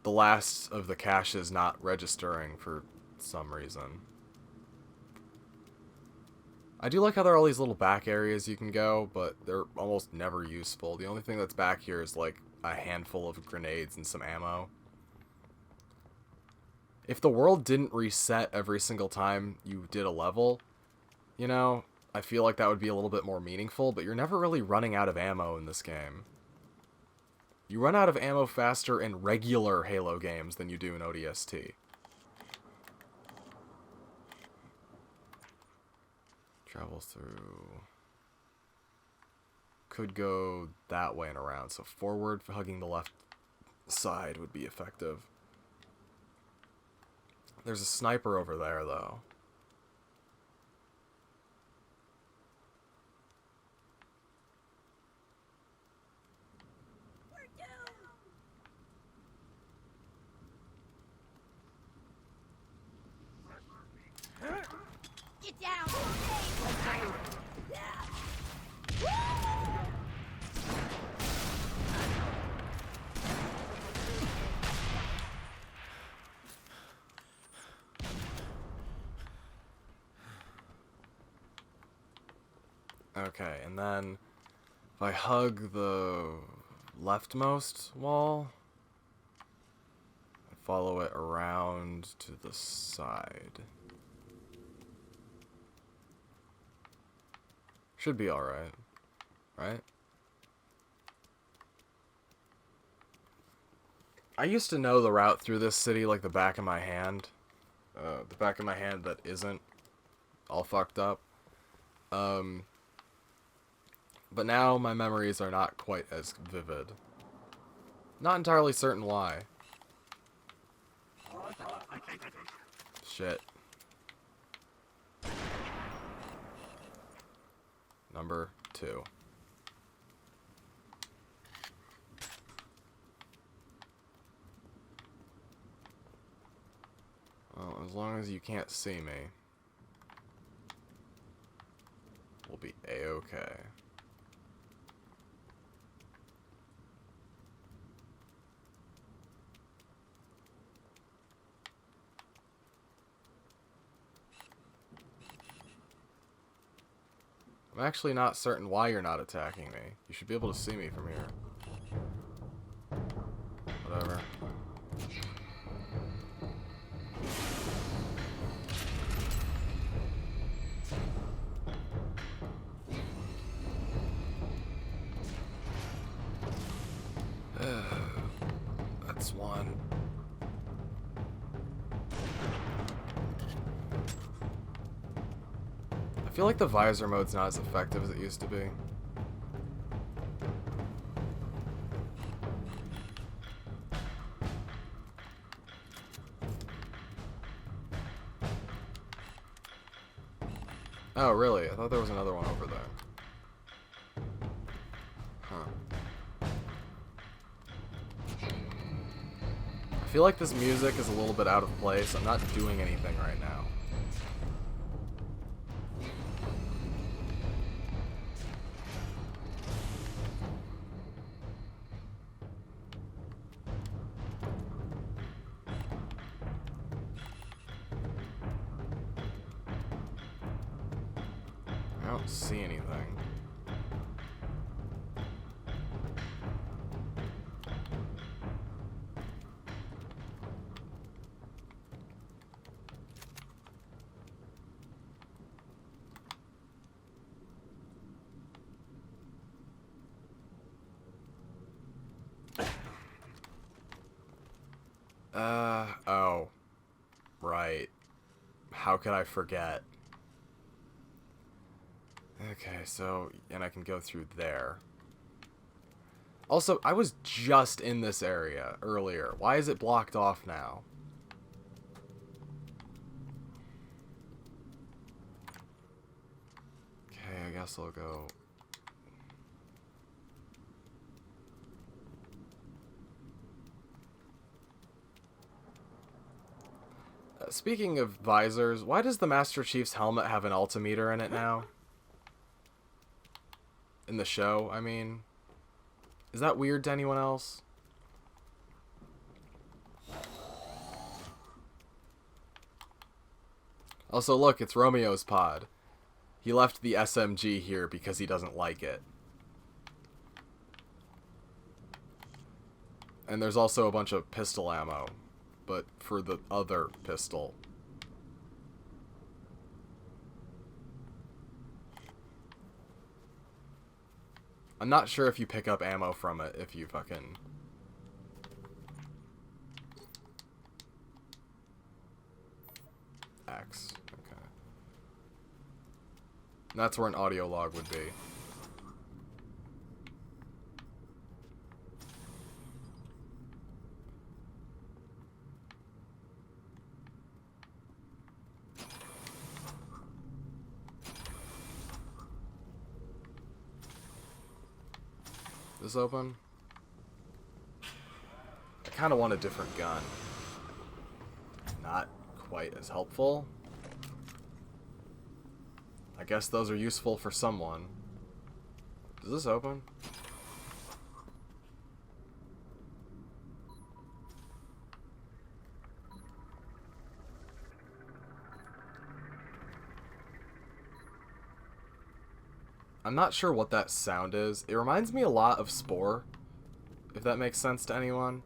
the last of the caches not registering for some reason. I do like how there are all these little back areas you can go, but they're almost never useful. The only thing that's back here is, like, a handful of grenades and some ammo. If the world didn't reset every single time you did a level, you know, I feel like that would be a little bit more meaningful, but you're never really running out of ammo in this game. You run out of ammo faster in regular Halo games than you do in ODST. Travel through... Could go that way and around, so forward for hugging the left side would be effective. There's a sniper over there, though. Get down! Okay, and then if I hug the leftmost wall, I follow it around to the side. Should be alright, right? I used to know the route through this city like the back of my hand. The back of my hand that isn't all fucked up. But now my memories are not quite as vivid. Not entirely certain why. Shit. Number 2. Well, as long as you can't see me, we'll be A-okay. I'm actually not certain why you're not attacking me. You should be able to see me from here. Whatever. That's one. I feel like the visor mode's not as effective as it used to be. Oh, really? I thought there was another one over there. Huh. I feel like this music is a little bit out of place. I'm not doing anything right now. I don't see anything. How could I forget? Okay, so, and I can go through there. Also, I was just in this area earlier. Why is it blocked off now? Okay, I guess I'll go... Speaking of visors, why does the Master Chief's helmet have an altimeter in it now? In the show, I mean. Is that weird to anyone else? Also, look, it's Romeo's pod. He left the SMG here because he doesn't like it. And there's also a bunch of pistol ammo, but for the other pistol. I'm not sure if you pick up ammo from it if you fucking... X. Okay. That's where an audio log would be. This open? I kind of want a different gun. Not quite as helpful. I guess those are useful for someone. Is this open? I'm not sure what that sound is. It reminds me a lot of Spore, if that makes sense to anyone.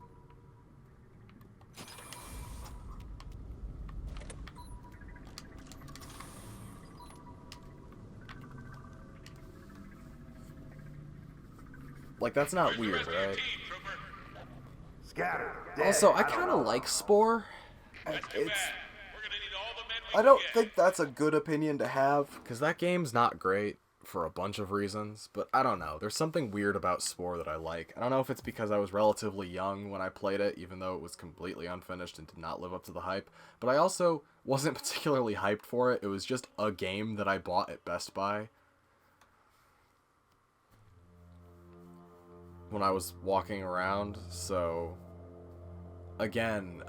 Like, that's not weird, right? Also, I kind of like Spore. I don't think that's a good opinion to have, because that game's not great for a bunch of reasons, but I don't know. There's something weird about Spore that I like. I don't know if it's because I was relatively young when I played it, even though it was completely unfinished and did not live up to the hype, but I also wasn't particularly hyped for it. It was just a game that I bought at Best Buy when I was walking around, so again,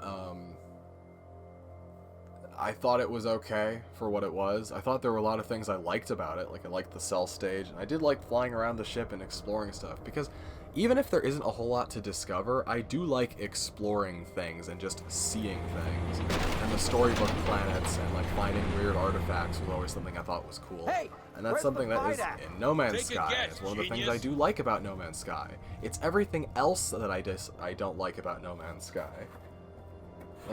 I thought it was okay for what it was. I thought there were a lot of things I liked about it. Like, I liked the cell stage, and I did like flying around the ship and exploring stuff, because even if there isn't a whole lot to discover, I do like exploring things and just seeing things. And the storybook planets and, like, finding weird artifacts was always something I thought was cool. Hey, and that's something that is in No Man's Sky. It's one of the things I do like about No Man's Sky. It's everything else that I don't like about No Man's Sky.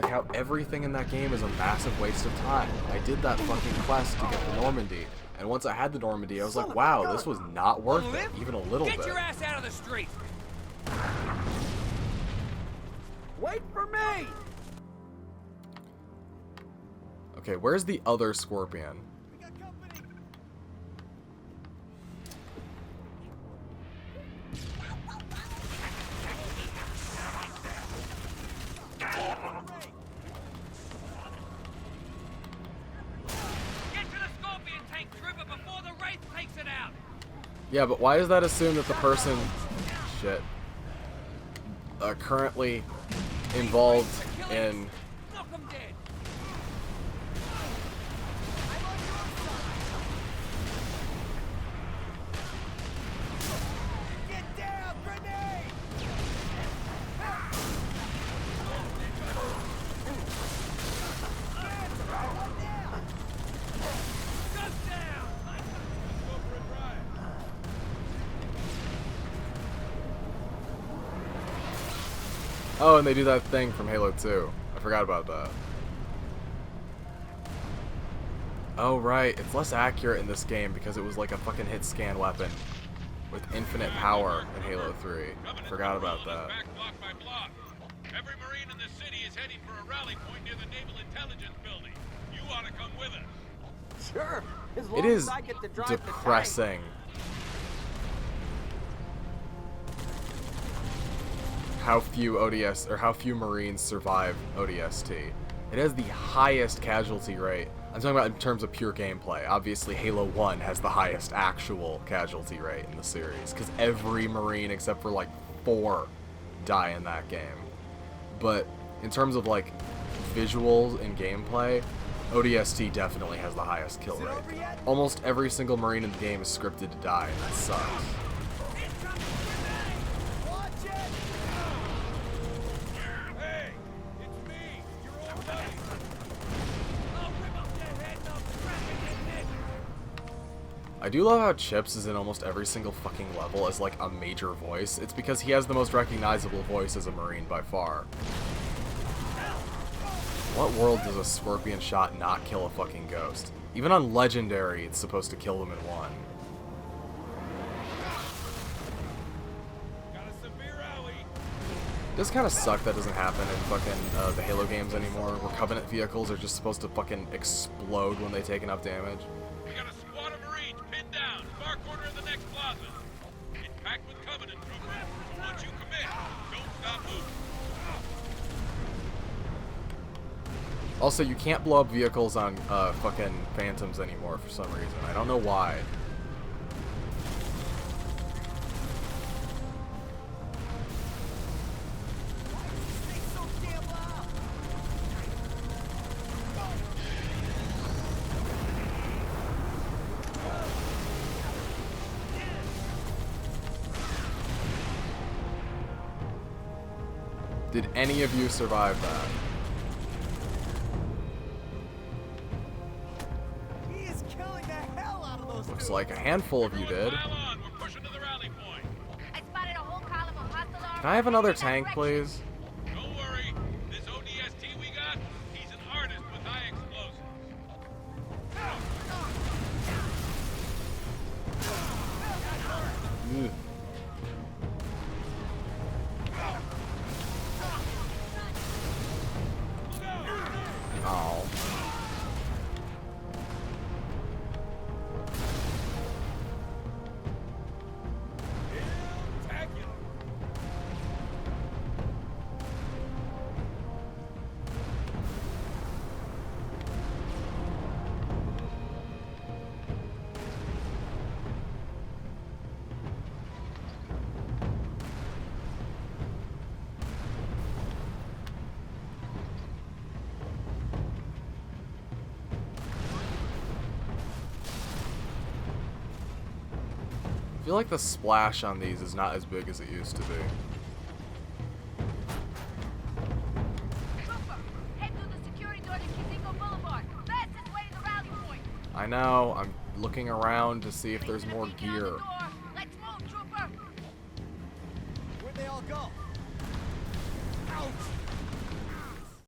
Like how everything in that game is a massive waste of time. I did that fucking quest to get the Normandy, and once I had the Normandy, I was like, wow, this was not worth it, even a little bit. Get your ass out of the street! Wait for me! Okay, where's the other Scorpion? Yeah, but why does that assume that the person, currently involved in... Oh, and they do that thing from Halo 2. I forgot about that. Oh, right. It's less accurate in this game because it was like a fucking hit scan weapon with infinite power in Halo 3. Forgot about that. Every Marine in the city is heading for a rally point near the Naval Intelligence Building. You ought to come Sure. As It long is as I get to drive the tank. depressing how few how few Marines survive ODST. It has the highest casualty rate. I'm talking about in terms of pure gameplay. Obviously, Halo 1 has the highest actual casualty rate in the series, because every Marine except for like 4 die in that game. But in terms of like visuals and gameplay, ODST definitely has the highest kill rate. Almost every single Marine in the game is scripted to die, and that sucks. Hey, it's me, your old buddy. I do love how Chips is in almost every single fucking level as like a major voice. It's because he has the most recognizable voice as a Marine by far. What world does a scorpion shot not kill a fucking ghost? Even on Legendary, it's supposed to kill them in one. Got a severe alley. It does kind of suck that doesn't happen in fucking the Halo games anymore, where Covenant vehicles are just supposed to fucking explode when they take enough damage. We got a squad of Marines pinned down, far corner of the next plaza. It's packed with Covenant troopers. Once you commit, don't stop moving. Also, you can't blow up vehicles on fucking Phantoms anymore for some reason. I don't know why. Did any of you survive that? He is killing the hell out of those Looks like a handful of you did. Pile on, we're pushing to the rally point. I spotted a whole column of hostile arms. Can I have another tank, please? Don't worry, this ODST we got, he's an artist with high explosives. Ugh. Oh. I feel like the splash on these is not as big as it used to be. Trooper, head through the security door to Kizingo Boulevard. Fastest way to the rally point. I know, I'm looking around to see if there's more gear. Let's move, Trooper. Where'd they all go? Ouch!